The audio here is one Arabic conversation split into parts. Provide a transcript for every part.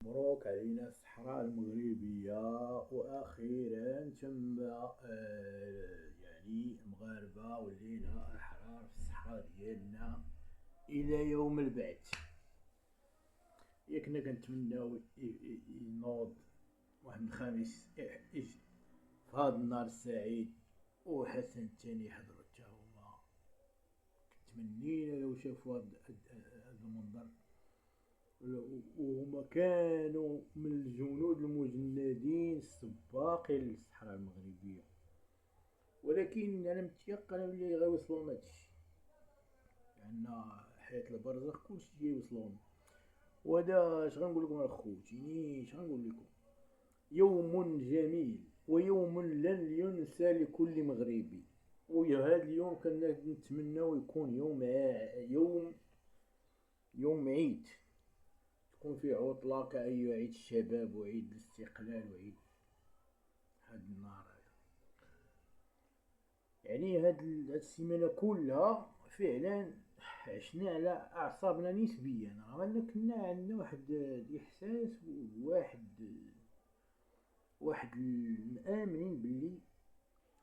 مبروك علينا الصحراء المغربية. وأخيرا تم يعني المغاربة ولينا أحرار في الصحراء ديالنا إلى يوم البعث. كنا كنتمناو ينوض واحد الخميس في هذا النهار السعيد، وحسن الثاني يحضروا حتى هما. تمنينا لو شافوا هذا المنظر، وهما كانوا من الجنود المجندين السباقين للصحراء المغربية. ولكن أنا متيقن بلي غيوصلوا لهادشي، لأن حياة البرزخ كلشي غيوصلون. وهذا اش غنقول لكم اخوتيني، اش غنقول لكم، يوم جميل ويوم لن ينسى لكل مغربي. وهذا اليوم كنا نتمناو يكون يوم عيد، تكون فيه عطلة كأي عيد الشباب وعيد الاستقلال وعيد هاد النهار هذا. يعني هاد السيمانة كلها فعلا عشنا على أعصابنا نسبيا، رغم أن كنا عندنا واحد الإحساس واحد مآمنين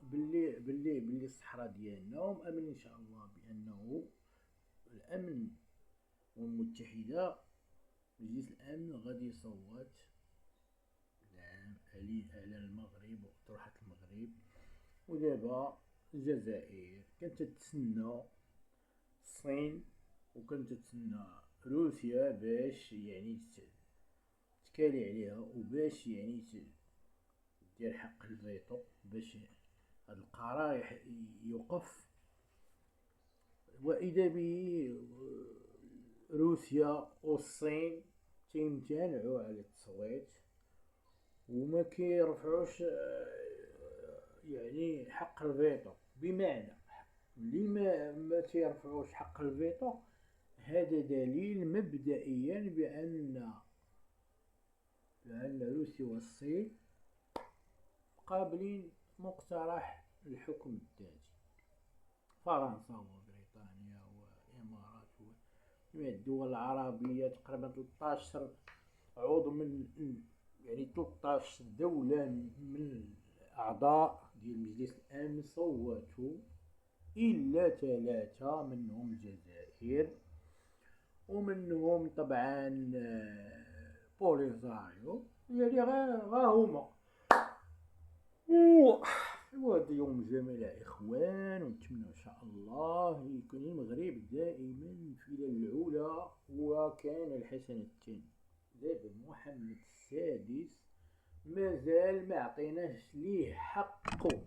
باللي الصحراء ديالنا، ومآمنين إن شاء الله بأنه الأمن والمتحدة مجلس الأمن غادي يصوت على المغرب وأطروحة المغرب. ودابا الجزائر كانت تتسنى الصين وكانت تتسنى روسيا باش يعني تكالي عليها، وباش يعني دير حق الفيتو باش هذا القرار يوقف. وإذا به روسيا والصين تيمتنعوا على التصويت وما كيرفعوش يعني حق الفيتو. بمعنى لما ما تيرفعوش حق الفيتو، هذا دليل مبدئيا بأن روسيا والصين قابلين مقترح الحكم الذاتي. فرنسا وبريطانيا والإمارات وجميع الدول العربية تقريبا 13 عضو من يعني 13 دولة من أعضاء ديال مجلس الأمن صوتوا، إلا 3 منهم الجزائر، ومنهم طبعا بوليزاريو يعني غا هما. وهذا يوم جميل يا إخوان، ونتمنى إن شاء الله يكون المغرب دائما في العلا. وكان الحسن الثاني دابا محمد السادس مازال ما عطيناش ليه حقه،